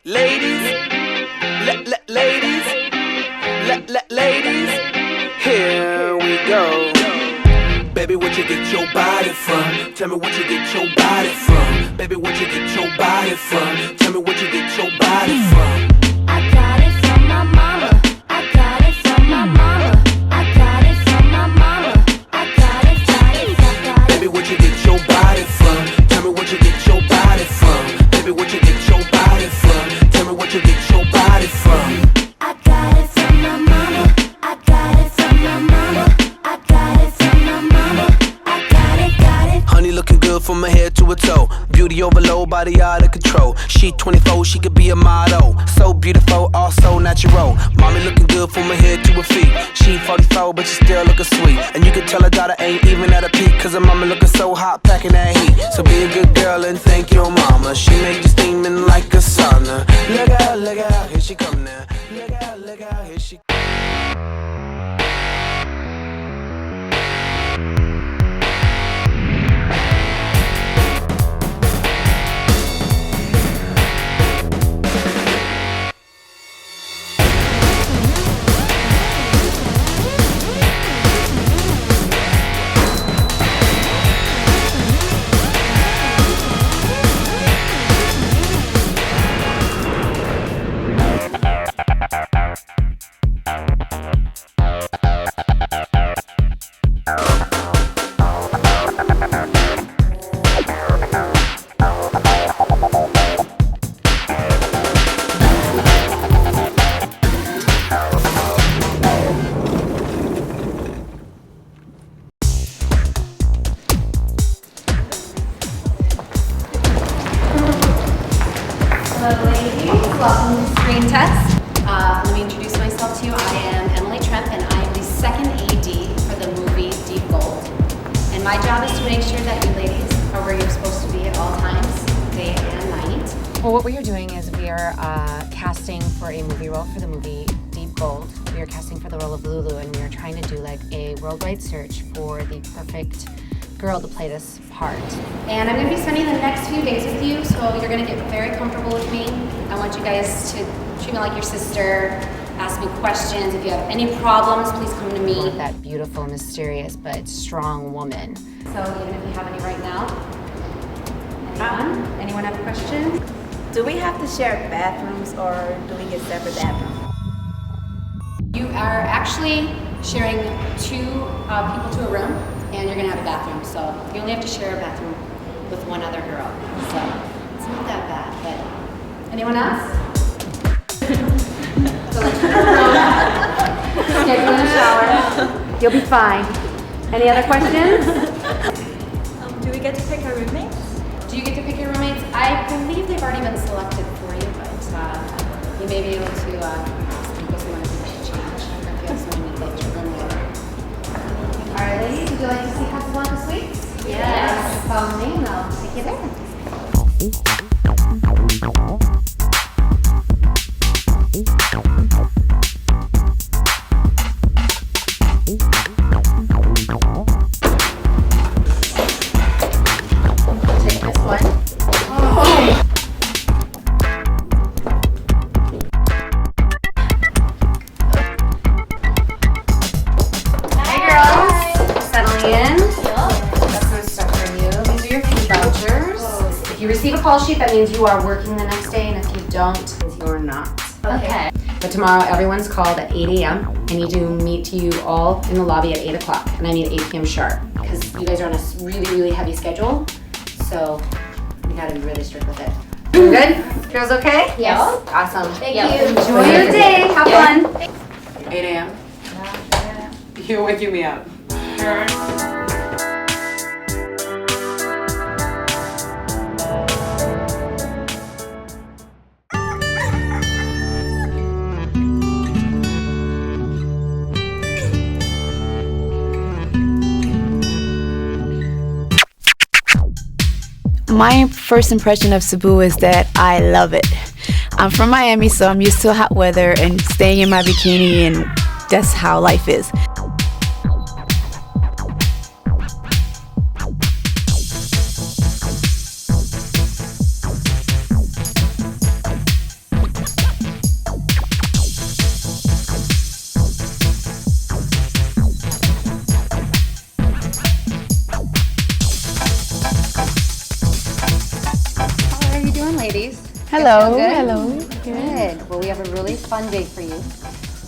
Ladies, ladies, here we go. Baby, where'd you get your body from? Tell me where'd you get your body from? Baby, where'd you get your body from? Tell me where'd you get your body from? I got it from my mama. I got it from my mama. I got it from my mama. I got it. Baby, where'd you get your body from? Tell me where'd you get your body from? Baby, where'd you get your body from? Tell me where'd you get your body from? I got it from my mama. I got it from my mama. I got it from my mama. I got it. Honey looking good from her head to her toe. Beauty overload, body out of control. She 24, she could be a model. So beautiful, also natural. Mommy looking good from her head to her feet. She 44, but she still looking sweet. And you can tell her daughter ain't even at a peak, cause her mama looking so hot, packing that heat. So be a good girl and thank your mama. She made you steaming like a sauna. Look out, here she come now. Look out, here she come. Hello ladies, welcome to Screentest. Let me introduce myself to you. I am Emily Tremp and I am the second AD for the movie Deep Gold. And my job is to make sure that you ladies are where you're supposed to be at all times, day and night. Well, what we are doing is we are casting for a movie role for the movie Deep Gold. We are casting for the role of Lulu, and we are trying to do like a worldwide search for the perfect girl to play this part. And I'm going to be spending the next few days with you, so you're going to get very comfortable with me. I want you guys to treat me like your sister, ask me questions. If you have any problems, please come to me. That beautiful, mysterious, but strong woman. So even if you have any right now. Anyone have a question? Do we have to share bathrooms or do we get separate bathrooms? You are actually sharing two people to a room, and you're gonna have a bathroom. So you only have to share a bathroom with one other girl. So it's not that bad, but anyone else? So let's get you in the shower. You'll be fine. Any other questions? Do we get to pick our roommates? Do you get to pick your roommates? I believe they've already been selected for you, but you may be able to go somewhere if you should change. Or if you have someone you'd like to room with. All right, ladies, would you like to see Casablanca Suites? Yes. Follow me and I'll take you there. Take this one. Hey girls, settling in. Got some stuff for you. These are your food vouchers. If you receive a call sheet, that means you are working the next day, and if you don't, it means you're not. Okay. But tomorrow, everyone's called at 8 a.m. I need to meet you all in the lobby at 8 o'clock, and I need 8 p.m. sharp, because you guys are on a really, really heavy schedule, so we gotta be really strict with it. You good? Girls okay? Yes. Awesome. Thank you. Enjoy your day. Have fun. 8 a.m. You're waking me up. My first impression of Cebu is that I love it. I'm from Miami, so I'm used to hot weather and staying in my bikini, and that's how life is. Hello, Good? hello. Good. Well, we have a really fun day for you.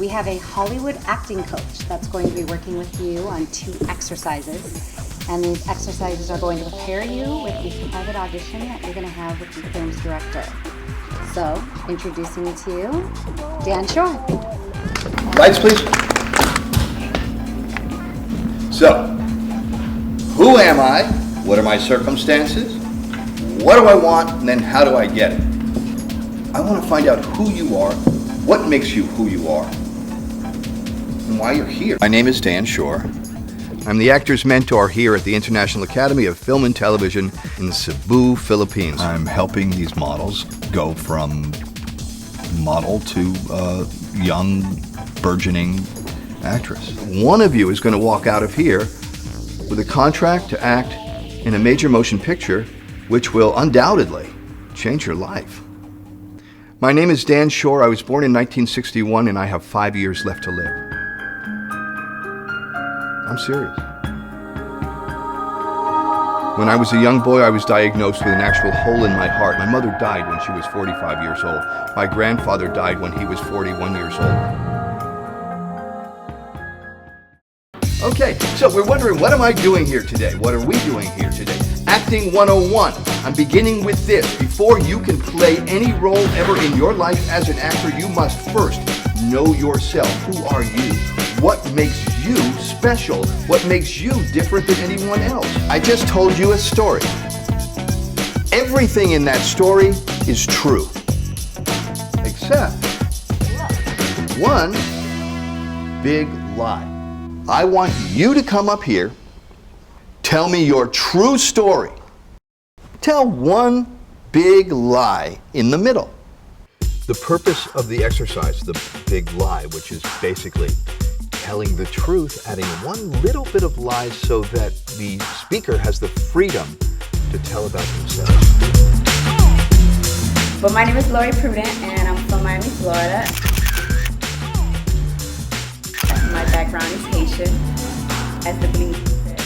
We have a Hollywood acting coach that's going to be working with you on 2 exercises. And these exercises are going to prepare you with the private audition that you're going to have with the film's director. So, introducing to you, Dan Shore. Lights, please. So, who am I? What are my circumstances? What do I want? And then how do I get it? I want to find out who you are, what makes you who you are, and why you're here. My name is Dan Shore. I'm the actor's mentor here at the International Academy of Film and Television in Cebu, Philippines. I'm helping these models go from model to young, burgeoning actress. One of you is going to walk out of here with a contract to act in a major motion picture, which will undoubtedly change your life. My name is Dan Shore. I was born in 1961 and I have 5 years left to live. I'm serious. When I was a young boy, I was diagnosed with an actual hole in my heart. My mother died when she was 45 years old. My grandfather died when he was 41 years old. Okay, so we're wondering, what am I doing here today? What are we doing here today? Acting 101. I'm beginning with this. Before you can play any role ever in your life as an actor, you must first know yourself. Who are you? What makes you special? What makes you different than anyone else? I just told you a story. Everything in that story is true. Except one big lie. I want you to come up here, tell me your true story. Tell one big lie in the middle. The purpose of the exercise, the big lie, which is basically telling the truth, adding one little bit of lies so that the speaker has the freedom to tell about themselves. But my name is Lori Prudent and I'm from Miami, Florida. My background is Haitian, as the bling said.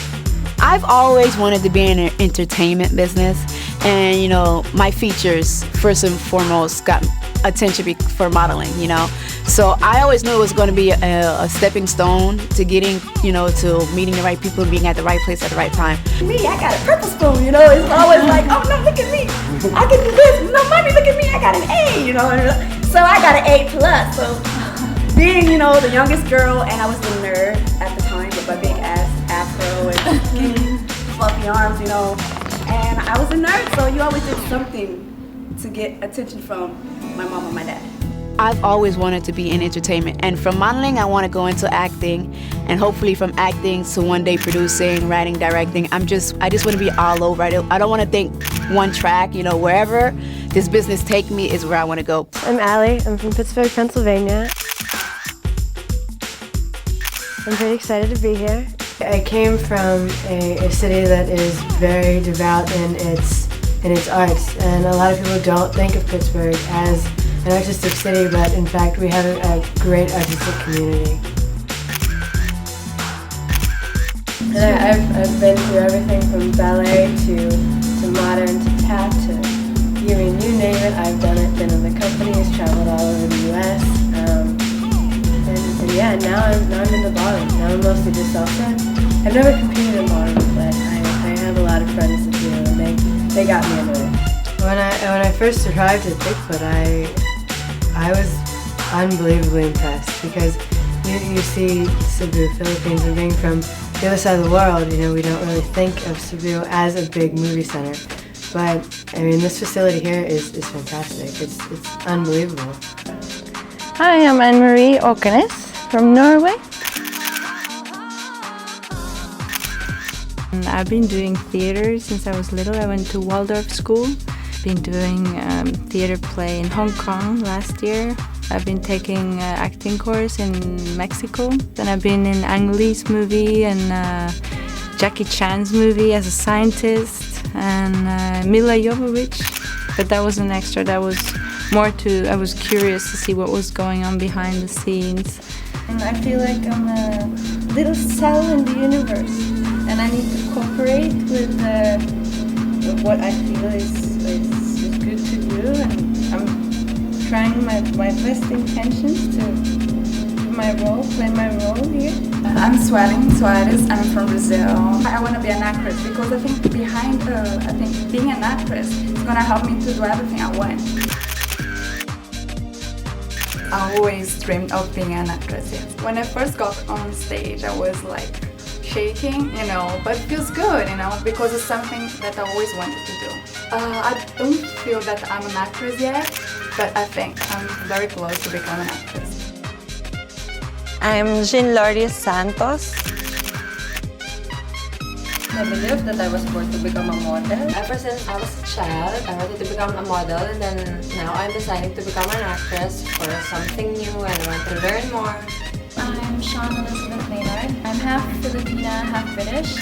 I've always wanted to be in an entertainment business, and you know, my features first and foremost got attention for modeling, you know. So I always knew it was going to be a stepping stone to getting, you know, to meeting the right people and being at the right place at the right time. Me, I got a purple spoon, you know. It's always like, oh no, look at me, I can do this. No, mommy, look at me, I got an A, you know. So I got an A+. So being, you know, the youngest girl, and I was the nerd at the time with my big ass afro and skinny, fluffy arms, you know. And I was a nerd, so you always did something to get attention from my mom and my dad. I've always wanted to be in entertainment, and from modeling I want to go into acting, and hopefully from acting to one day producing, writing, directing. I just want to be all over. I don't want to think one track, you know. Wherever this business take me is where I want to go. I'm Allie. I'm from Pittsburgh, Pennsylvania. I'm pretty excited to be here. I came from a city that is very devout in its arts, and a lot of people don't think of Pittsburgh as an artistic city, but in fact we have a great artistic community. And I've been through everything from ballet to modern to tap to you name it, I've done it, been in the companies, traveled all over the US. And yeah, now I'm in the ballroom. Now I'm mostly just salsa. I've never competed in ballroom, but I have a lot of friends that do, and they got me into it. When I first arrived at Bigfoot, I was unbelievably impressed, because you see Cebu, Philippines, and being from the other side of the world, you know, we don't really think of Cebu as a big movie center. But I mean, this facility here is fantastic. It's unbelievable. Hi, I'm Anne-Marie Åkernes from Norway. I've been doing theater since I was little. I went to Waldorf school. Been doing theater play in Hong Kong last year. I've been taking acting course in Mexico. Then I've been in Ang Lee's movie and Jackie Chan's movie as a scientist, and Mila Jovovich. But that was an extra. That was more I was curious to see what was going on behind the scenes. And I feel like I'm a little cell in the universe, and I need to cooperate with what I feel is good to do, and trying my best intentions to play my role here. I'm Suelen Suarez. I'm from Brazil. I want to be an actress because I think being an actress is going to help me to do everything I want. I always dreamed of being an actress. Yes. When I first got on stage, I was like shaking, but it feels good, because it's something that I always wanted to do. I don't feel that I'm an actress yet, but I think I'm very close to become an actress. I'm Jean-Laurie Santos. I believe that I was born to become a model. Ever since I was a child, I wanted to become a model, and then now I'm deciding to become an actress for something new, and I want to learn more. I'm Sean Elizabeth Maynard. I'm half Filipina, half British.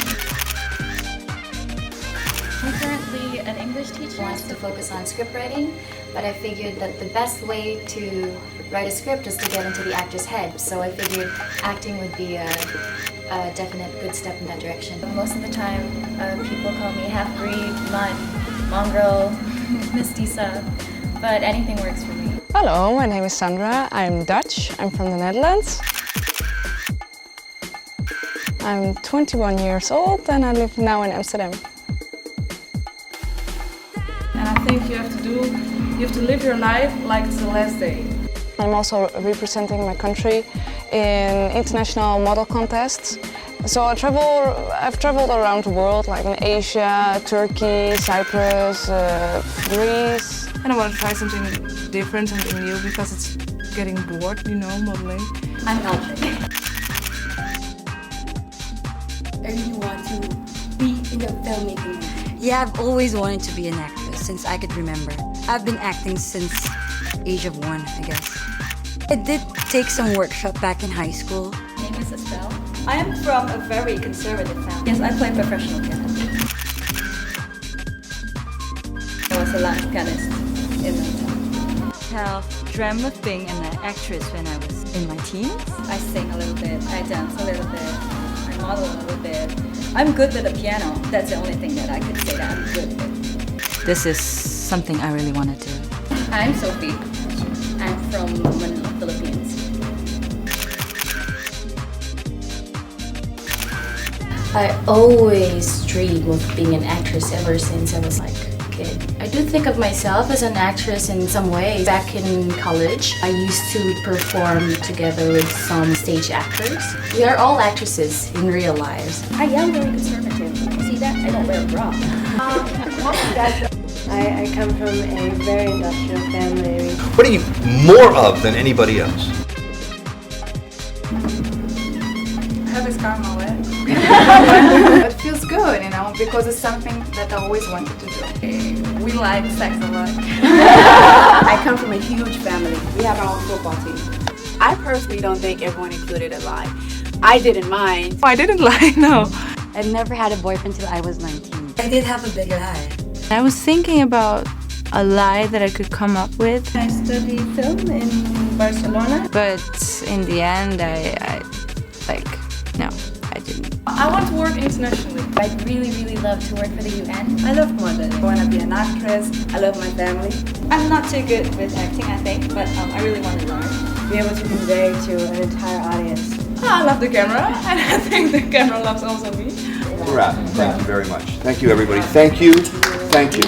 I'm currently an English teacher. Wants to focus on script writing, but I figured that the best way to write a script is to get into the actor's head. So I figured acting would be a definite good step in that direction. Most of the time, people call me half-breed, mutt, mongrel, mestiza, but anything works for me. Hello, my name is Sandra. I'm Dutch. I'm from the Netherlands. I'm 21 years old and I live now in Amsterdam. And I think you have to live your life like it's the last day. I'm also representing my country in international model contests. So I've traveled around the world, like in Asia, Turkey, Cyprus, Greece. And I want to try something different, something new, because it's getting bored, modeling. I'm Elfie. I really want to be in the filmmaking. Yeah, I've always wanted to be an actress since I could remember. I've been acting since age of 1, I guess. I did take some workshop back in high school. My name is Estelle. I am from a very conservative family. Yes, I play professional piano. I was a live pianist in my town. I have dreamt of being an actress when I was in my teens. I sing a little bit, I dance a little bit, I model a little bit. I'm good with the piano. That's the only thing that I could say that I'm good with. This is something I really want to do. I'm Sophie. I'm from Manila, Philippines. I always dreamed of being an actress ever since I was like a kid. I do think of myself as an actress in some ways. Back in college, I used to perform together with some stage actors. We are all actresses in real lives. I am very conservative. See that? I don't wear a bra. I come from a very industrial family. What are you more of than anybody else? I have a scar on my leg. It feels good, because it's something that I always wanted to do. We like sex a lot. I come from a huge family. We have our own football team. I personally don't think everyone included a lie. I didn't mind. I didn't lie, no. I've never had a boyfriend till I was 19. I did have a bigger lie. I was thinking about a lie that I could come up with. I studied film in Barcelona, but in the end, no, I didn't. I want to work internationally. I'd really, really love to work for the UN. I love modeling. I want to be an actress. I love my family. I'm not too good with acting, I think, but I really want to learn. Be able to convey to an entire audience. I love the camera, and I think the camera loves also me. We're out. Thank you very much. Thank you, everybody. Thank you. Thank you.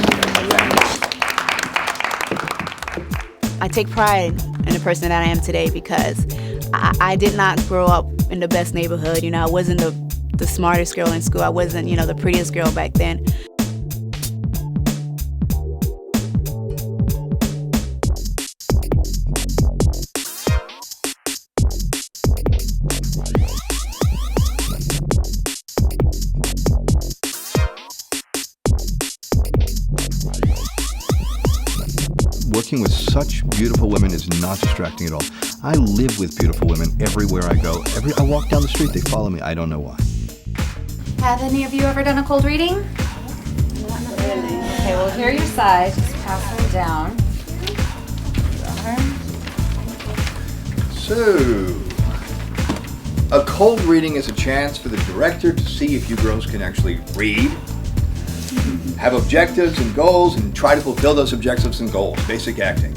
I take pride in the person that I am today because I did not grow up in the best neighborhood. I wasn't the smartest girl in school. I wasn't, the prettiest girl back then. Working with such beautiful women is not distracting at all. I live with beautiful women everywhere I go. I walk down the street, they follow me. I don't know why. Have any of you ever done a cold reading? Not really. Okay, well, here are your sides. Just pass them down. So, a cold reading is a chance for the director to see if you girls can actually read, have objectives and goals, and try to fulfill those objectives and goals. Basic acting.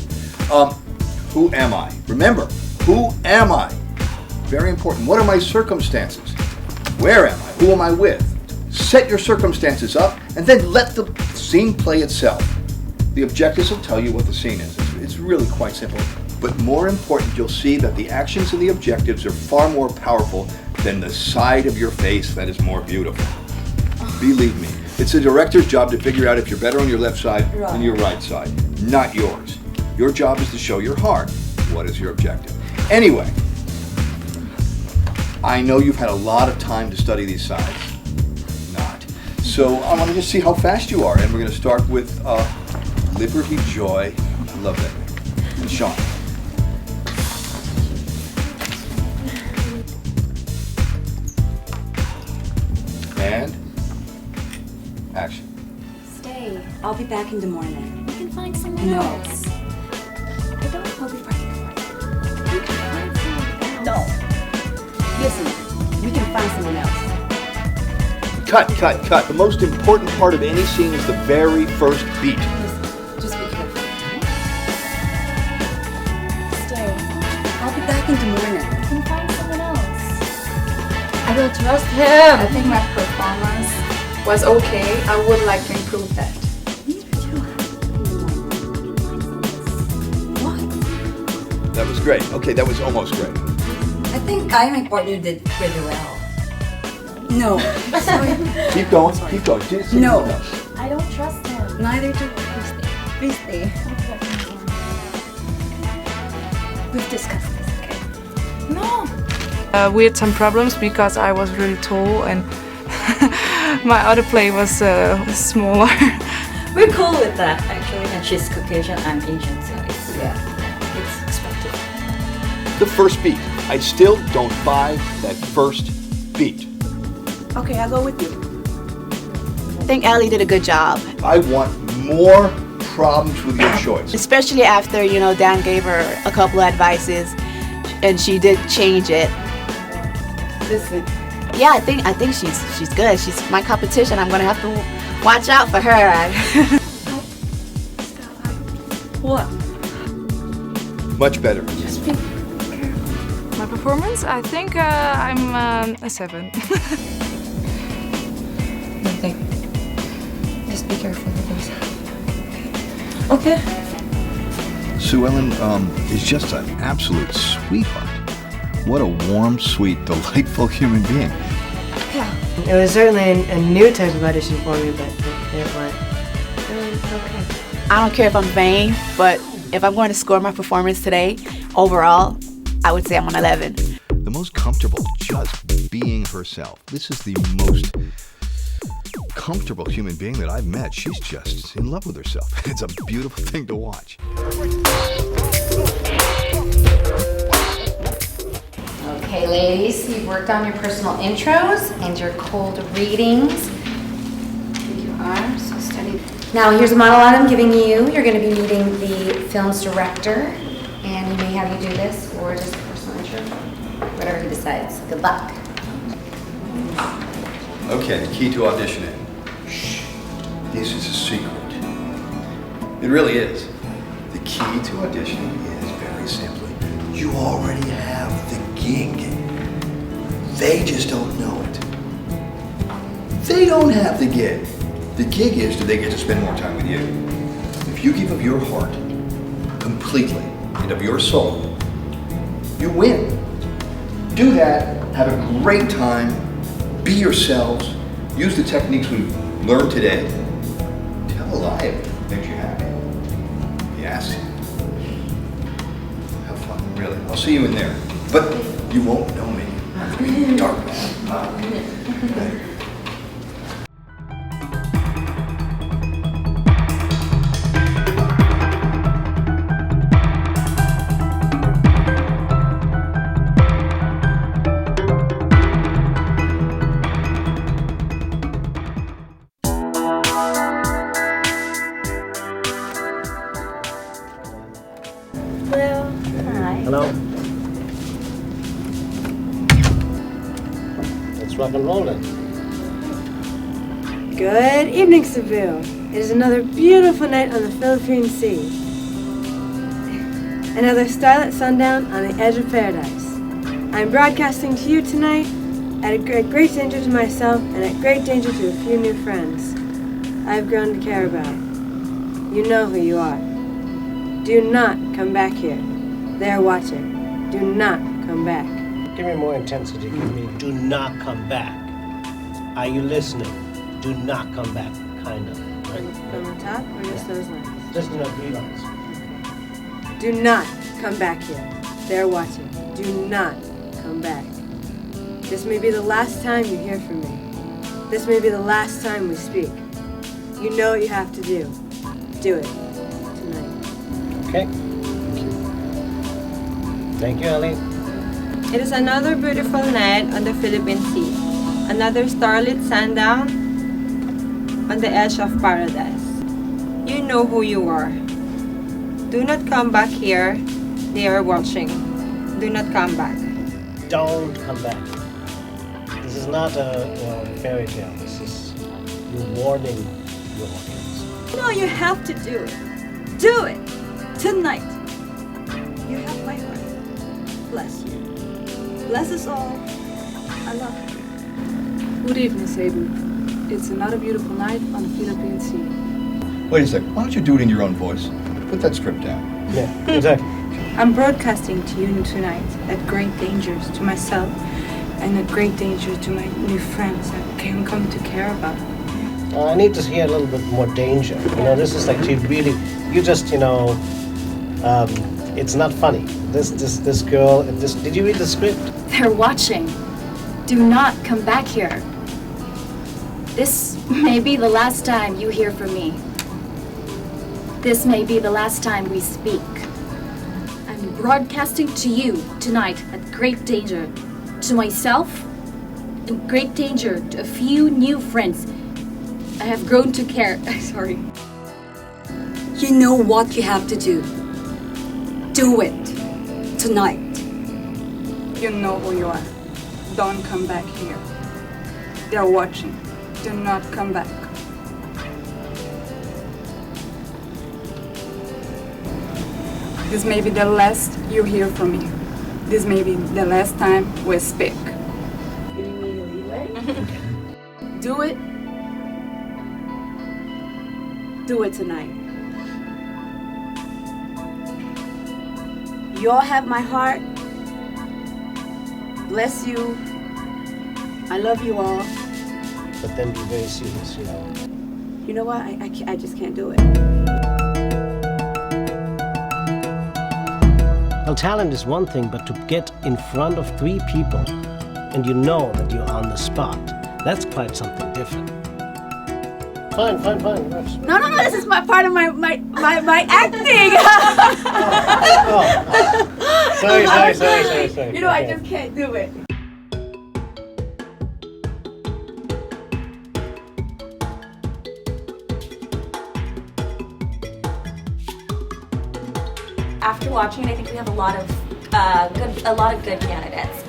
Who am I? Remember, who am I? Very important. What are my circumstances? Where am I? Who am I with? Set your circumstances up and then let the scene play itself. The objectives will tell you what the scene is. It's really quite simple. But more important, you'll see that the actions and the objectives are far more powerful than the side of your face that is more beautiful. Believe me, it's a director's job to figure out if you're better on your left side than your right side, not yours. Your job is to show your heart. What is your objective? Anyway, I know you've had a lot of time to study these sides. Not. So I want to just see how fast you are, and we're going to start with Liberty Joy. I love that name. And Sean. And action. Stay. I'll be back in the morning. We can find someone No. else. I don't. I'll be back in the morning. We can find someone else. No. Listen, we can find someone else. Cut. The most important part of any scene is the very first beat. Just be careful. Stay. I'll be back in the morning. We can find someone else. I don't trust him. I think my performance was okay. I would like to improve that. What? That was great. Okay, that was almost great. I think I and my partner did pretty well. No. Sorry. Keep going. Just say No. something. I don't trust him. Neither do we. Please stay. We've discussed this, okay? No. We had some problems because I was really tall and my other play was smaller. We're cool with that, actually. And she's Caucasian, I'm Asian, so it's expected. The first beat. I still don't buy that first beat. Okay, I'll go with you. I think Allie did a good job, I want more problems with your choice. especially after, Dan gave her a couple of advices and she did change it. Listen, yeah, I think she's good. She's my competition. I'm gonna have to watch out for her. What? Much better. My performance, I think I'm a 7. Nothing. Just be careful with yourself. Okay. Sue Ellen is just an absolute sweetheart. What a warm, sweet, delightful human being. It was certainly a new type of audition for me, but it went okay. I don't care if I'm vain, but if I'm going to score my performance today, overall, I would say I'm an 11. The most comfortable, just being herself. This is the most comfortable human being that I've met. She's just in love with herself. It's a beautiful thing to watch. Okay, ladies, you've worked on your personal intros and your cold readings. Take your arms, so steady. Now, here's a model I'm giving you. You're going to be meeting the film's director, and he may have you do this or just a personal intro, whatever he decides. Good luck. Okay, the key to auditioning. Shh. This is a secret. It really is. The key to auditioning is very simply, you already have the gig. They just don't know it. They don't have the gig. The gig is, do they get to spend more time with you? If you give of your heart completely and of your soul, you win. Do that, have a great time, be yourselves, use the techniques we've learned today. Tell a lie if it makes you happy. Yes. Have fun, really. I'll see you in there. But you won't know me. I'm dark man. Rock and roll it. Good evening, Cebu. It is another beautiful night on the Philippine Sea. Another starlit sundown on the edge of paradise. I'm broadcasting to you tonight at great danger to myself and at great danger to a few new friends I've grown to care about. You know who you are. Do not come back here. They're watching. Do not come back. Give me more intensity. Give me, do not come back. Are you listening? Do not come back, kind of. Right? From the top or just those lines? Just enough 3 lines. Do not come back here. They're watching. Do not come back. This may be the last time you hear from me. This may be the last time we speak. You know what you have to do. Do it tonight. Okay. Thank you, Ellie. It is another beautiful night on the Philippine Sea. Another starlit sundown on the edge of paradise. You know who you are. Do not come back here. They are watching. Do not come back. Don't come back. This is not a fairy tale. This is you warning your audience. No, you have to do it. Do it tonight. You have my heart. Bless you. Bless us all. I love you. Good evening, Cebu. It's another beautiful night on the Philippine Sea. Wait a second. Why don't you do it in your own voice? Put that script down. Yeah, exactly. I'm broadcasting to you tonight at great dangers to myself and at great danger to my new friends I can come to care about. I need to hear a little bit more danger. This is like you just, it's not funny. This girl, did you read the script? They're watching. Do not come back here. This may be the last time you hear from me. This may be the last time we speak. I'm broadcasting to you tonight at great danger to myself and great danger to a few new friends I have grown to care. Sorry. You know what you have to do. Do it tonight. You know who you are. Don't come back here. They're watching. Do not come back. This may be the last you hear from me. This may be the last time we speak. Do it. Do it tonight. You all have my heart. Bless you. I love you all. But then be very serious, You know what? I just can't do it. Well, talent is one thing, but to get in front of 3 people and you know that you're on the spot, that's quite something different. Fine. No, this is my part of my acting. Sorry. I just can't do it. After watching it, I think we have a lot of good candidates.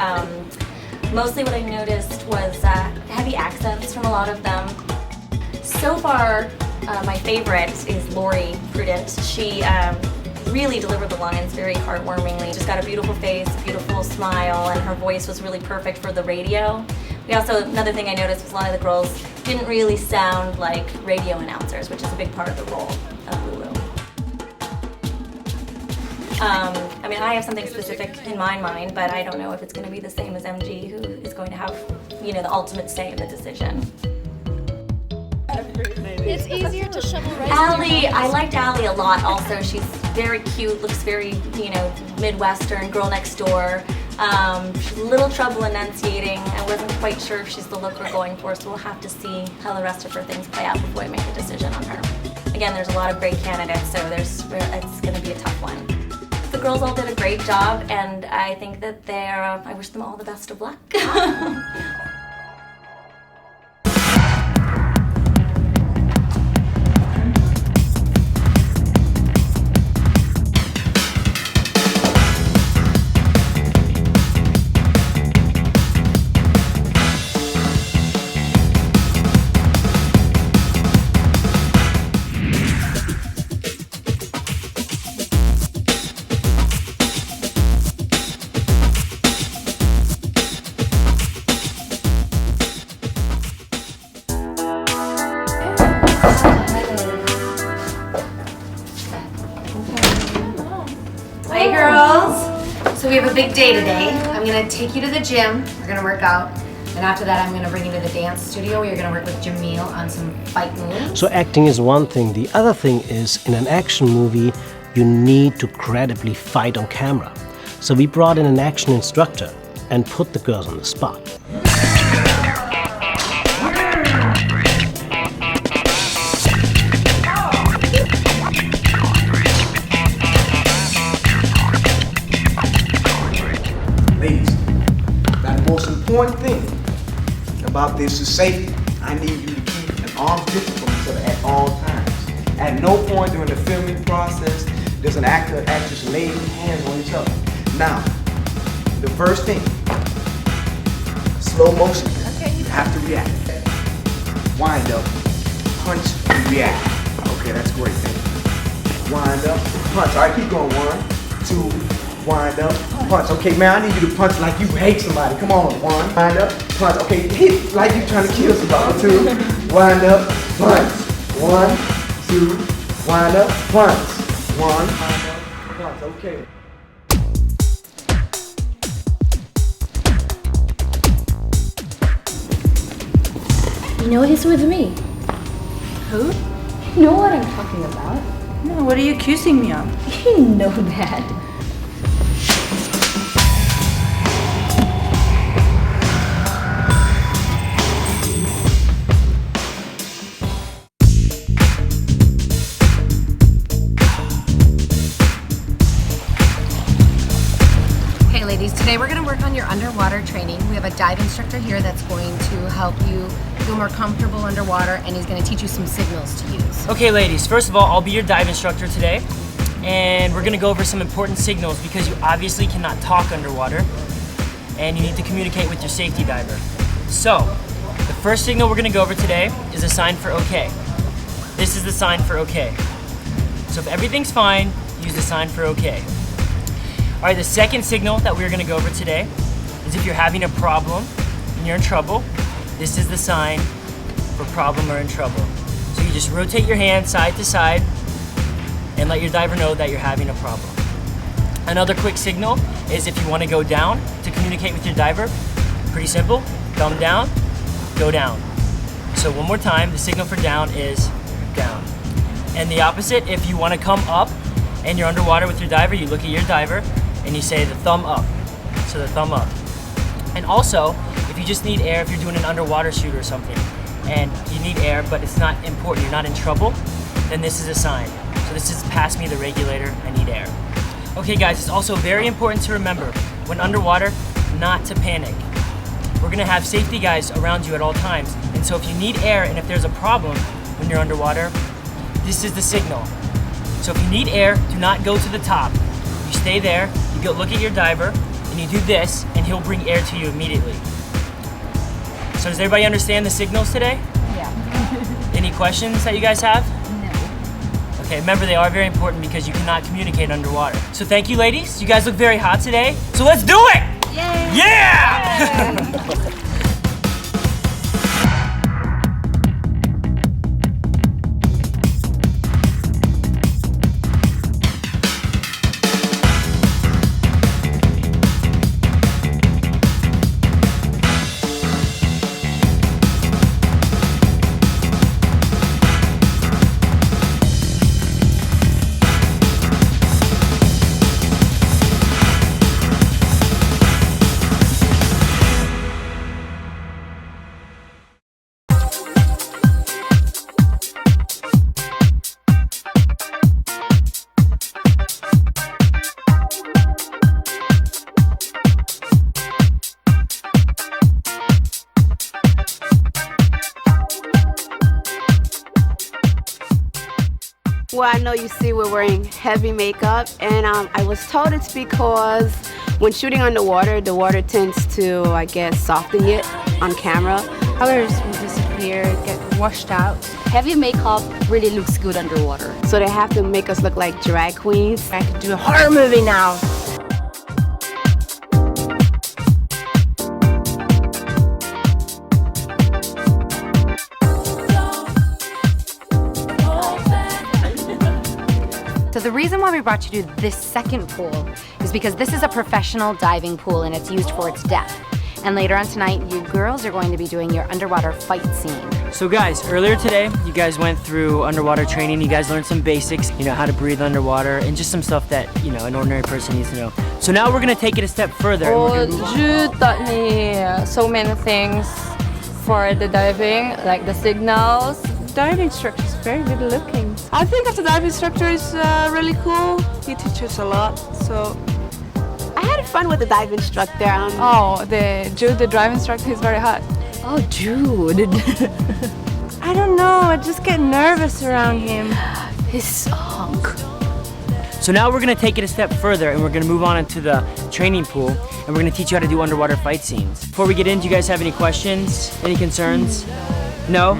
Mostly what I noticed was heavy accents from a lot of them. So far, my favorite is Lori Prudent. She really delivered the lines very heartwarmingly. She's got a beautiful face, a beautiful smile, and her voice was really perfect for the radio. Another thing I noticed was a lot of the girls didn't really sound like radio announcers, which is a big part of the role of Lulu. I have something specific in my mind, but I don't know if it's going to be the same as MG, who is going to have, the ultimate say in the decision. It's easier to shovel rice. Allie, I liked Allie a lot also. She's very cute, looks very, Midwestern, girl next door. She's a little trouble enunciating. I wasn't quite sure if she's the look we're going for, so we'll have to see how the rest of her things play out before I make a decision on her. Again, there's a lot of great candidates, so it's going to be a tough one. The girls all did a great job, and I think that I wish them all the best of luck. So we have a big day today. I'm gonna take you to the gym. We're gonna work out. And after that, I'm gonna bring you to the dance studio where you're gonna work with Jamil on some fight moves. So acting is one thing. The other thing is, in an action movie, you need to credibly fight on camera. So we brought in an action instructor and put the girls on the spot. Ladies, now the most important thing about this is safety. I need you to keep an arm's distance from each other at all times. At no point during the filming process does an actor or actress lay hands on each other. Now, the first thing, slow motion. You have to react. Wind up, punch, and react. Okay, that's great. Thank you. Wind up, punch. All right, keep going. 1, 2, wind up, punch. Okay, man, I need you to punch like you hate somebody. Come on, 1, wind up, punch. Okay, hit like you trying to kill somebody. 2, wind up, punch. 1, 2, wind up, punch. 1, wind up, punch. Okay. You know he's with me. Who? You know what I'm talking about. No, what are you accusing me of? You know that. Okay, ladies, today we're gonna work on your underwater training. We have a dive instructor here that's going to help you feel more comfortable underwater, and he's gonna teach you some signals to use. Okay, ladies, first of all, I'll be your dive instructor today, and we're gonna go over some important signals because you obviously cannot talk underwater, and you need to communicate with your safety diver. So, the first signal we're gonna go over today is a sign for okay. This is the sign for okay. So if everything's fine, use the sign for okay. All right, the second signal that we're gonna go over today is if you're having a problem and you're in trouble, this is the sign for problem or in trouble. So you just rotate your hand side to side and let your diver know that you're having a problem. Another quick signal is if you want to go down to communicate with your diver. Pretty simple, thumb down, go down. So one more time, the signal for down is down. And the opposite, if you want to come up and you're underwater with your diver, you look at your diver and you say the thumb up. So the thumb up. And also, if you just need air, if you're doing an underwater shoot or something, and you need air, but it's not important, you're not in trouble, then this is a sign. So this is pass me the regulator, I need air. Okay guys, it's also very important to remember, when underwater, not to panic. We're gonna have safety guys around you at all times, and so if you need air and if there's a problem when you're underwater, this is the signal. So if you need air, do not go to the top. You stay there, you go look at your diver, and you do this, and he'll bring air to you immediately. So does everybody understand the signals today? Yeah. Any questions that you guys have? No. Okay, remember they are very important because you cannot communicate underwater. So thank you ladies, you guys look very hot today, so let's do it! Yay! Yeah! Well, I know you see we're wearing heavy makeup, and I was told it's because when shooting underwater, the water tends to, I guess, soften it on camera. Colors will disappear, get washed out. Heavy makeup really looks good underwater. So they have to make us look like drag queens. I could do a horror movie now. So the reason why we brought you to this second pool is because this is a professional diving pool and it's used for its depth. And later on tonight, you girls are going to be doing your underwater fight scene. So guys, earlier today, you guys went through underwater training. You guys learned some basics, you know, how to breathe underwater and just some stuff that, you know, an ordinary person needs to know. So now we're gonna take it a step further. And we're gonna move on. Jude taught me so many things for the diving, like the signals. Diving instructor is very good looking. I think that the diving instructor is really cool. He teaches a lot, so. I had fun with the dive instructor. Jude, the dive instructor, is very hot. Oh, Jude. I don't know, I just get nervous around him. He's a hunk. So now we're gonna take it a step further and we're gonna move on into the training pool and we're gonna teach you how to do underwater fight scenes. Before we get in, do you guys have any questions? Any concerns? No?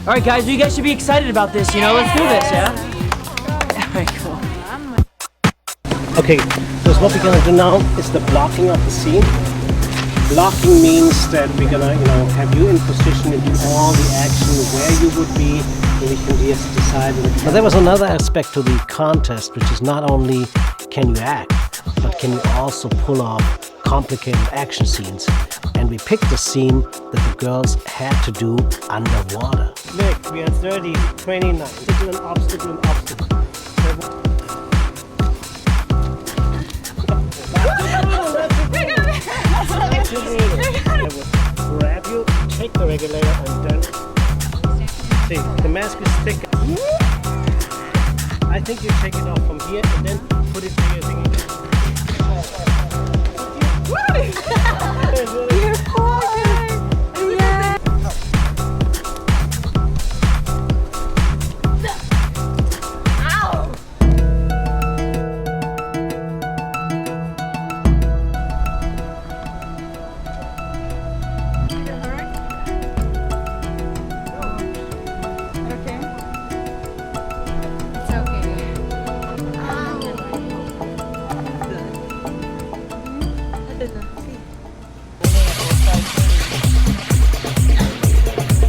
All right, guys, you guys should be excited about this, you know? Let's do this, yeah? All right, cool. Okay, so what we're gonna do now is the blocking of the scene. Blocking means that we're gonna, have you in position and do all the action where you would be, and we can just decide. But there was another aspect to the contest, which is not only can you act, but can you also pull off complicated action scenes. And we picked a scene that the girls had to do underwater. Look, we are 30, 29, obstacle and obstacle. I would grab you, take the regulator, and then see the mask is thicker. I think you take it off from here and then put it where you're thinking. You're fine. Yeah.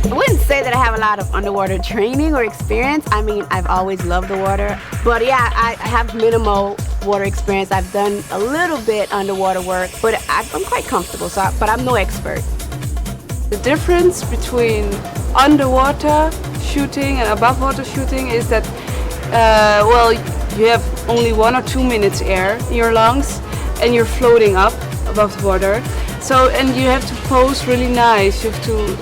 I wouldn't say that I have a lot of underwater training or experience. I mean, I've always loved the water. But yeah, I have minimal water experience. I've done a little bit underwater work, but I'm quite comfortable, but I'm no expert. The difference between underwater shooting and above water shooting is that, you have only 1 or 2 minutes air in your lungs and you're floating up above the water. So, and you have to pose really nice. You have to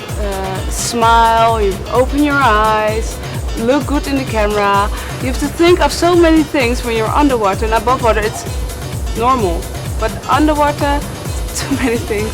smile, you open your eyes, look good in the camera. You have to think of so many things when you're underwater, and above water it's normal. But underwater, too many things.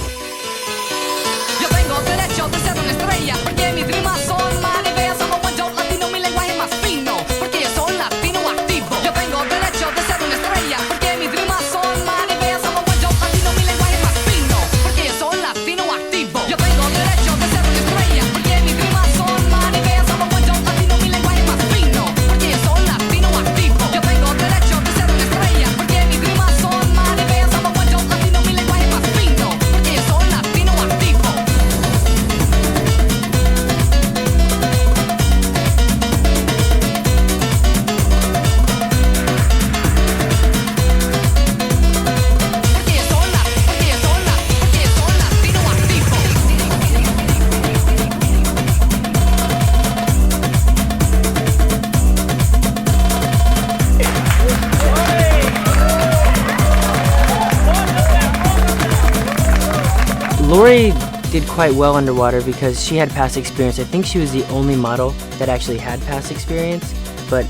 Yo tengo derecho de ser una estrella, porque mis rimas son más ideas, somos buen yo latino, mi lenguaje más fino, porque yo soy latino activo. Yo tengo derecho de ser una estrella, porque mis rimas son más ideas, somos buen yo latino, mi lenguaje más fino, porque yo soy latino activo. Yo tengo derecho de ser una estrella, porque mis rimas son más ideas, somos buen yo latino, mi lenguaje más fino, porque yo soy latino activo. Yo tengo derecho de ser una estrella, porque mis rimas son más ideas, somos buen yo latino, mi lenguaje más fino, porque yo soy latino activo. Lori did quite well underwater because she had past experience. I think she was the only model that actually had past experience, but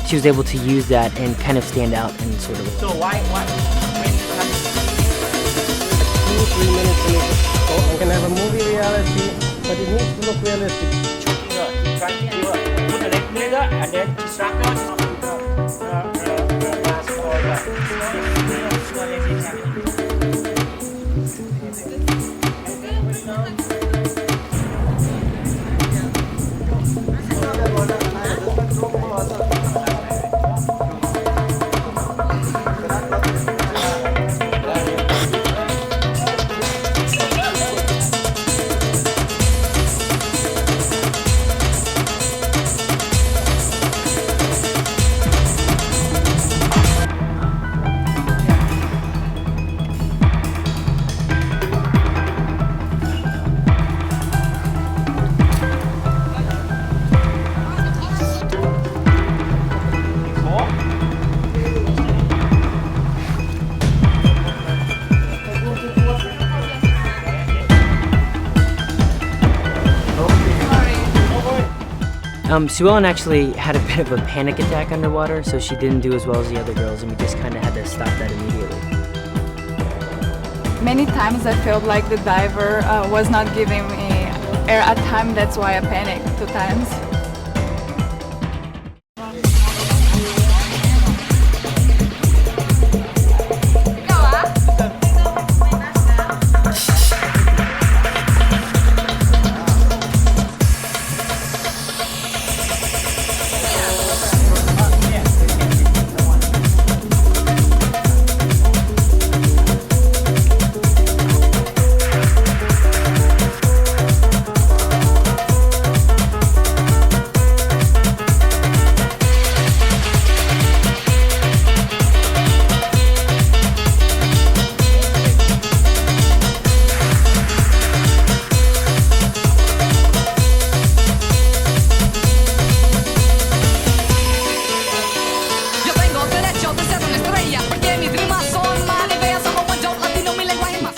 she was able to use that and kind of stand out and sort of. So why? 2-3 minutes and you can have a movie reality, but it needs to look realistic. Put the leg together and then distract Sue Ellen actually had a bit of a panic attack underwater, so she didn't do as well as the other girls, and we just kind of had to stop that immediately. Many times I felt like the diver was not giving me air at time. That's why I panicked 2 times.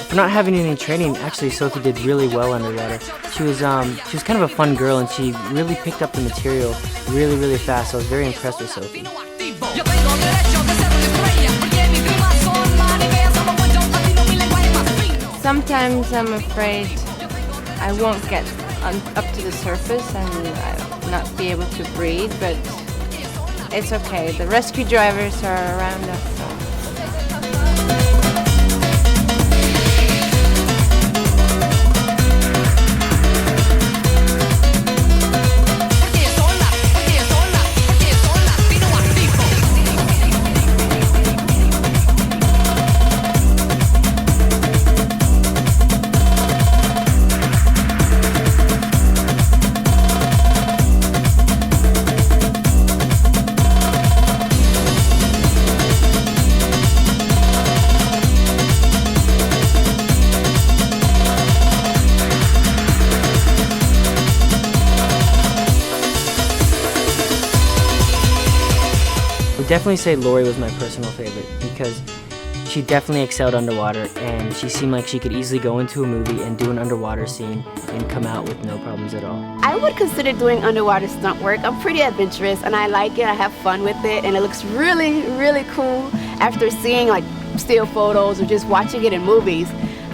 For not having any training, actually Sophie did really well underwater. She was kind of a fun girl, and she really picked up the material really fast. So I was very impressed with Sophie. Sometimes I'm afraid I won't get up to the surface and I'll not be able to breathe, but it's okay. The rescue drivers are around us. So. I would definitely say Lori was my personal favorite because she definitely excelled underwater, and she seemed like she could easily go into a movie and do an underwater scene and come out with no problems at all. I would consider doing underwater stunt work. I'm pretty adventurous and I like it. I have fun with it, and it looks really cool after seeing like still photos or just watching it in movies.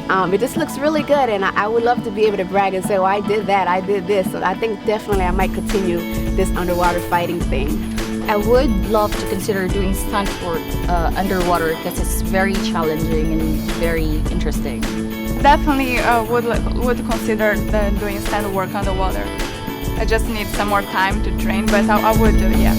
It just looks really good, and I would love to be able to brag and say, oh, I did that, I did this. So I think definitely I might continue this underwater fighting thing. I would love to consider doing stunt work underwater because it's very challenging and very interesting. Definitely would consider doing stunt work underwater. I just need some more time to train, but I would do, yeah.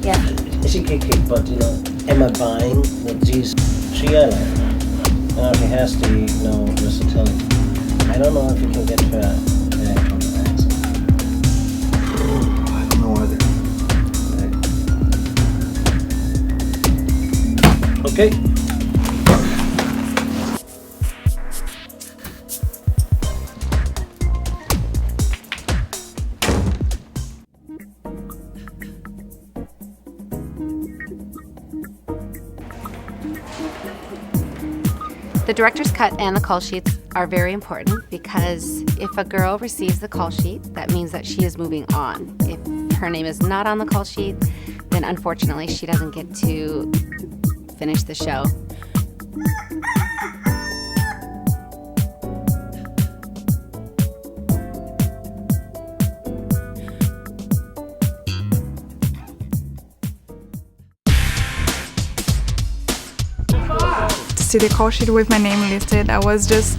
Yeah. She can kick, but you know, am I buying that she's airline? She has the versatility. I don't know if you can get her back from the accent. I don't know either. Okay. The director's cut and the call sheets are very important because if a girl receives the call sheet, that means that she is moving on. If her name is not on the call sheet, then unfortunately she doesn't get to finish the show. See the call sheet with my name listed, I was just,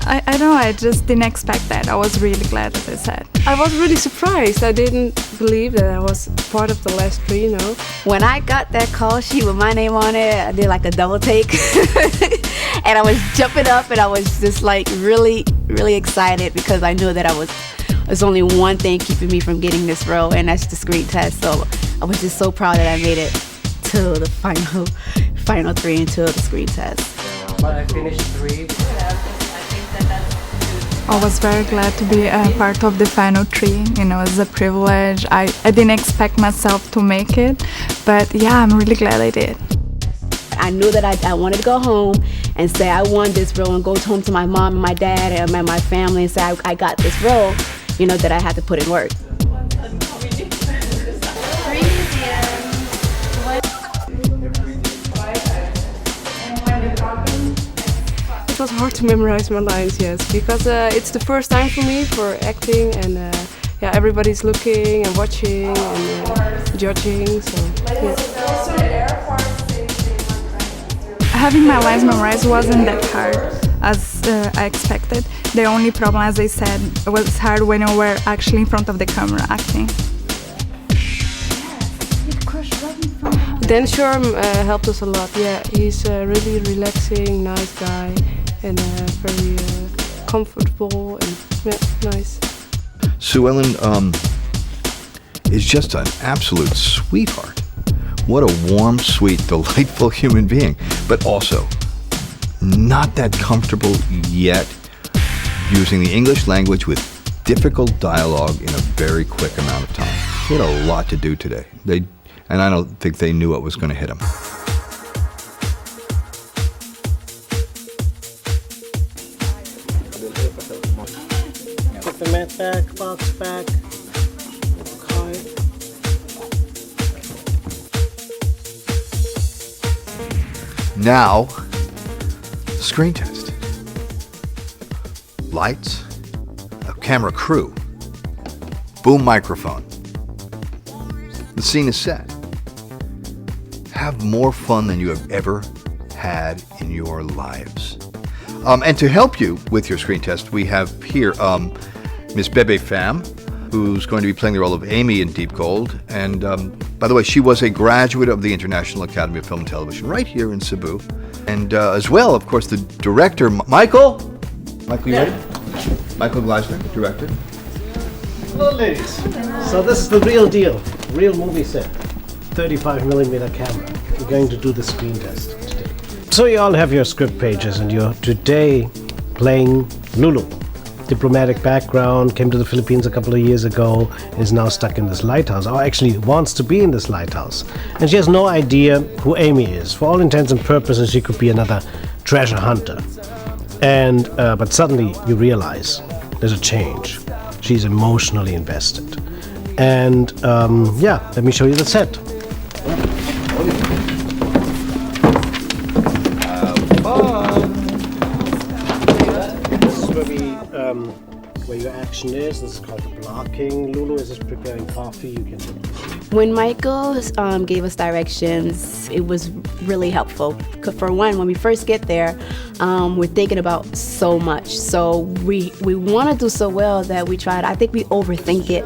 I don't know, I just didn't expect that. I was really glad, as I said. I was really surprised. I didn't believe that I was part of the last 3, you know. When I got that call sheet with my name on it, I did like a double take. And I was jumping up and I was just like really excited because I knew that there's only one thing keeping me from getting this role, and that's the screen test. So I was just so proud that I made it to the final 3 into the screen test. But I finished 3. I think that's I was very glad to be a part of the final three. You know, it's a privilege. I didn't expect myself to make it, but yeah, I'm really glad I did. I knew that I wanted to go home and say I won this role and go home to my mom and my dad and my family and say I got this role, you know, that I had to put in work. It was hard to memorize my lines, yes, because it's the first time for me for acting, and yeah, everybody's looking and watching and judging. So yeah. Having my lines memorized wasn't that hard as I expected. The only problem, as I said, was hard when you were actually in front of the camera acting. Dan Sharm helped us a lot. Yeah, he's a really relaxing, nice guy, and very comfortable and yeah, nice. Sue Ellen is just an absolute sweetheart. What a warm, sweet, delightful human being, but also not that comfortable yet using the English language with difficult dialogue in a very quick amount of time. He had a lot to do today. And I don't think they knew what was going to hit them. Put the mat back, box back. Okay. Now, screen test. Lights, a camera crew, boom microphone. The scene is set. Have more fun than you have ever had in your lives. And to help you with your screen test, we have here Miss Bebe Pham, who's going to be playing the role of Amy in Deep Gold. And by the way, she was a graduate of the International Academy of Film and Television right here in Cebu. And as well, of course, the director, Michael, you ready? Michael Gleisner, director. Hello, ladies. So this is the real deal, real movie set. 35mm camera. We're going to do the screen test today. So you all have your script pages, and you're today playing Lulu. Diplomatic background, came to the Philippines a couple of years ago, and is now stuck in this lighthouse, or actually wants to be in this lighthouse. And she has no idea who Amy is. For all intents and purposes, she could be another treasure hunter. And but suddenly you realize there's a change. She's emotionally invested. And yeah, let me show you the set. This is where your action is. This is called blocking. Lulu is just preparing coffee. You can. When Michael gave us directions, it was really helpful. For one, when we first get there, we're thinking about so much. So we want to do so well that I think we overthink it.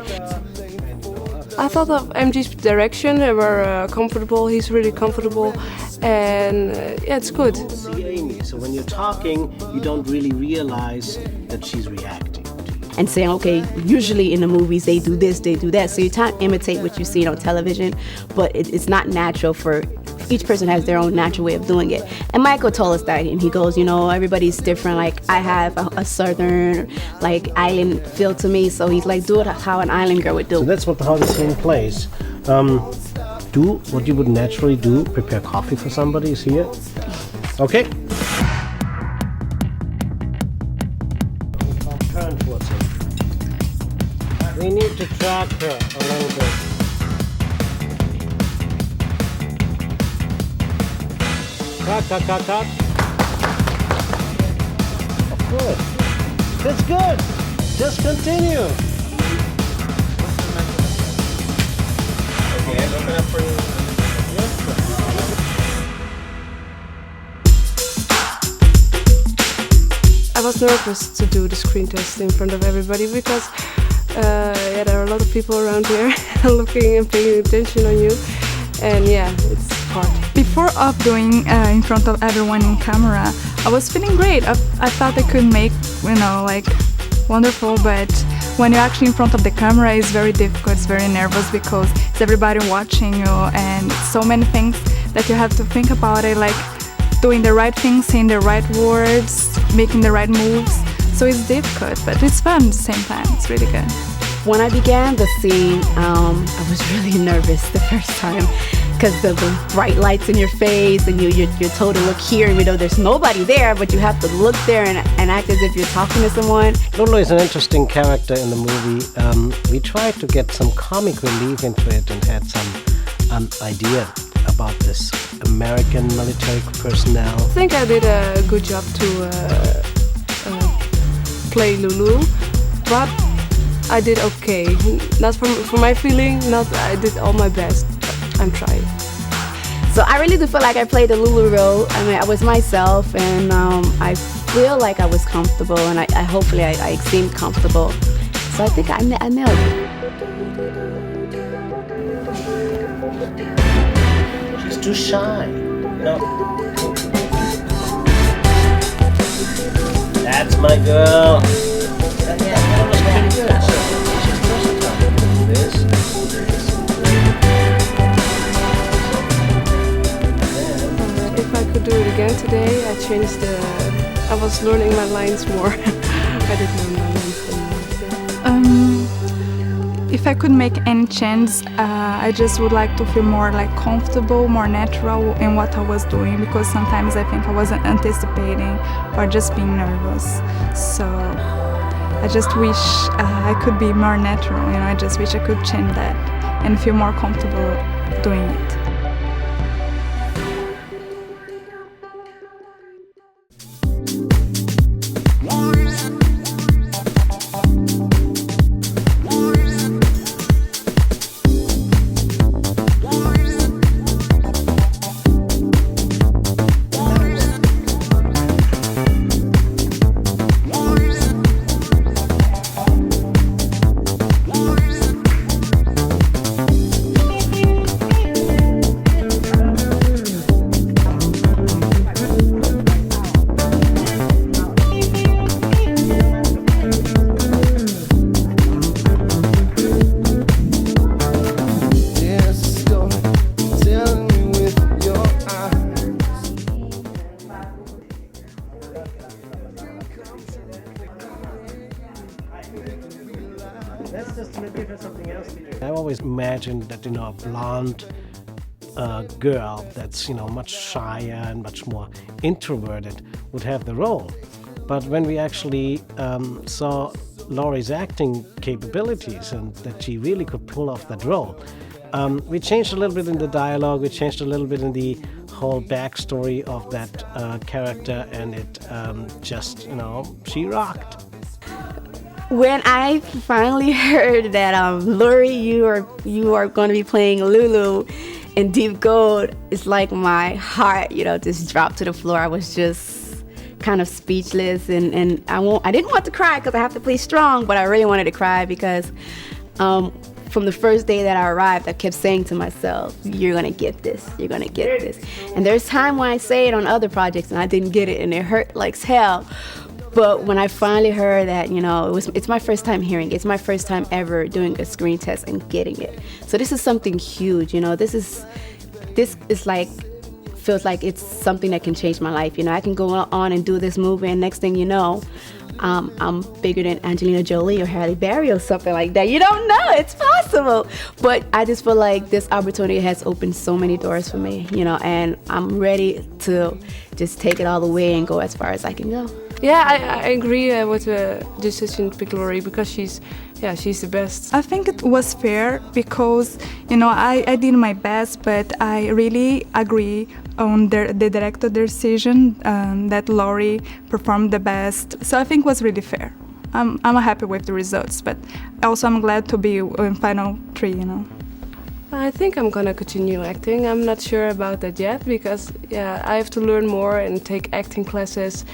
I thought of MG's direction. They were comfortable. He's really comfortable, and yeah, it's good. See Amy. So when you're talking, you don't really realize that she's reacting. And saying, okay, usually in the movies they do this, they do that. So you try to imitate what you see on television, but it's not natural for each person has their own natural way of doing it. And Michael told us that, and he goes, you know, everybody's different. Like I have a southern, like island feel to me. So he's like, do it how an island girl would do. So that's how the scene plays. Do what you would naturally do. Prepare coffee for somebody. Is here. Okay. Turn towards him. We need to track her a little bit. Cut. Good. That's good. Just continue. Okay, open up for you. I was nervous to do the screen test in front of everybody because yeah, there are a lot of people around here looking and paying attention on you, and yeah, it's hard. Before doing in front of everyone in camera, I was feeling great. I thought I could make, you know, like wonderful, but when you're actually in front of the camera, it's very difficult, it's very nervous because it's everybody watching you and so many things that you have to think about it, like doing the right things, saying the right words, making the right moves. So it's difficult, but it's fun at the same time. It's really good. When I began the scene, I was really nervous the first time because the bright lights in your face and you're told to look here even though there's nobody there, but you have to look there and act as if you're talking to someone. Lulu is an interesting character in the movie. We tried to get some comic relief into it and had some idea about this American military personnel. I think I did a good job to play Lulu, but I did okay. Not for my feeling, not I did all my best, but I'm trying. So I really do feel like I played the Lulu role. I mean, I was myself, and I feel like I was comfortable, and I hopefully I seemed comfortable. So I think I nailed it. She's too shy. No. That's my girl. That was pretty good. She's versatile. If I could do it again today, I was learning my lines more. I did learn my lines more. If I could make any change, I just would like to feel more like comfortable, more natural in what I was doing, because sometimes I think I wasn't anticipating or just being nervous. So I just wish I could be more natural, you know, I just wish I could change that and feel more comfortable doing it. I always imagined that, you know, a blonde girl that's, you know, much shyer and much more introverted would have the role. But when we actually saw Laurie's acting capabilities and that she really could pull off that role, we changed a little bit in the dialogue, we changed a little bit in the whole backstory of that character, and it just, you know, she rocked. When I finally heard that Laurie, you are going to be playing Lulu in Deep Gold, it's like my heart, you know, just dropped to the floor. I was just kind of speechless, and I didn't want to cry because I have to play strong, but I really wanted to cry because from the first day that I arrived, I kept saying to myself, you're gonna get this, you're gonna get this. And there's time when I say it on other projects and I didn't get it and it hurt like hell. But when I finally heard that, you know, it's my first time hearing it. It's my first time ever doing a screen test and getting it. So this is something huge, you know. This is like, feels like it's something that can change my life. You know, I can go on and do this movie, and next thing you know, I'm bigger than Angelina Jolie or Halle Berry or something like that. You don't know, it's possible. But I just feel like this opportunity has opened so many doors for me, you know, and I'm ready to just take it all the way and go as far as I can go. Yeah, I agree with the decision to pick Laurie because she's the best. I think it was fair because, you know, I did my best, but I really agree on the director decision that Laurie performed the best. So I think it was really fair. I'm happy with the results, but also I'm glad to be in final 3, you know. I think I'm gonna continue acting. I'm not sure about that yet because I have to learn more and take acting classes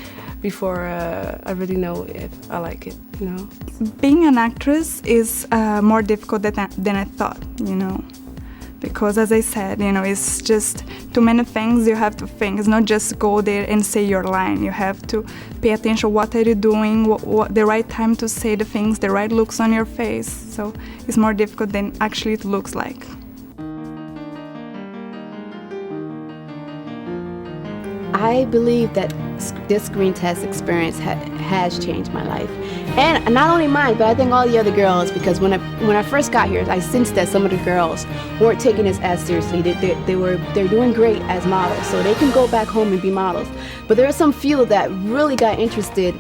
before I really know if I like it, you know. Being an actress is more difficult than I thought, you know. Because as I said, you know, it's just too many things you have to think. It's not just go there and say your line. You have to pay attention, what are you doing, what the right time to say the things, the right looks on your face. So it's more difficult than actually it looks like. I believe that this Screentest experience has changed my life. And not only mine, but I think all the other girls, because when I first got here, I sensed that some of the girls weren't taking this as seriously. They're doing great as models, so they can go back home and be models. But there are some few that really got interested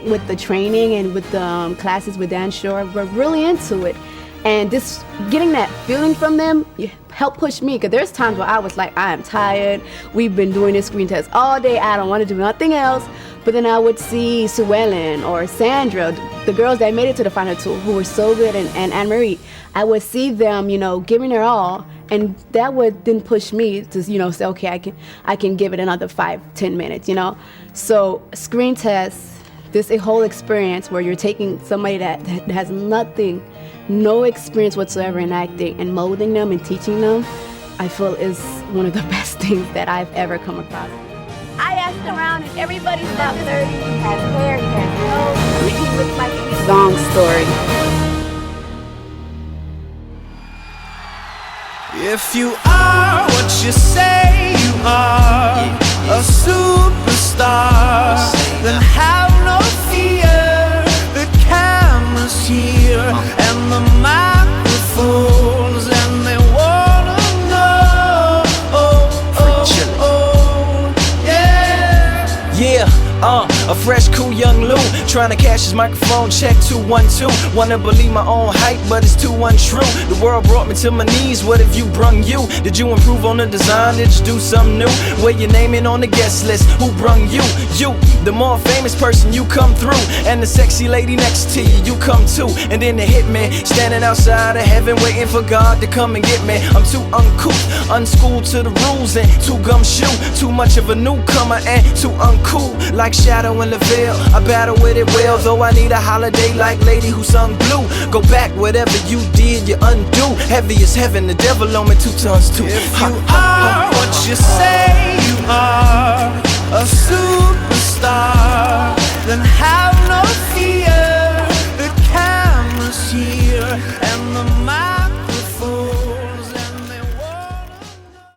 with the training and with the classes with Dan Shore, were really into it. And this, getting that feeling from them helped push me, because there's times where I was like, I am tired, we've been doing this Screentest all day, I don't want to do nothing else. But then I would see Sue Ellen or Sandra, the girls that made it to the final two, who were so good, and Anne-Marie, I would see them, giving their all, and that would then push me to, say, okay, I can give it another 5-10 minutes, So Screentest, this a whole experience where you're taking somebody that has no experience whatsoever in acting, and molding them and teaching them, I feel is one of the best things that I've ever come across. I asked around and everybody's about 30. He has hair, he has nose, he looks like a long story. If you are what you say you are, a superstar, then have no fear. The camera's here and the microphones, and they wanna know. A fresh, cool young Lou, trying to cash his microphone check 212. Wanna believe my own hype, but it's too untrue. The world brought me to my knees, what have you brung you? Did you improve on the design, did you do something new? Where your name in on the guest list, who brung you? You, the more famous person, you come through. And the sexy lady next to you, you come too. And then the hitman, standing outside of heaven, waiting for God to come and get me. I'm too uncouth, unschooled to the rules, and too gumshoe. Too much of a newcomer and too uncool. Like Shadow in the Veil, I battle with it well, though I need a holiday like Lady who sung Blue. Go back, whatever you did, you undo. Heavy as heaven, the devil on me 2 tons too. If you are what you say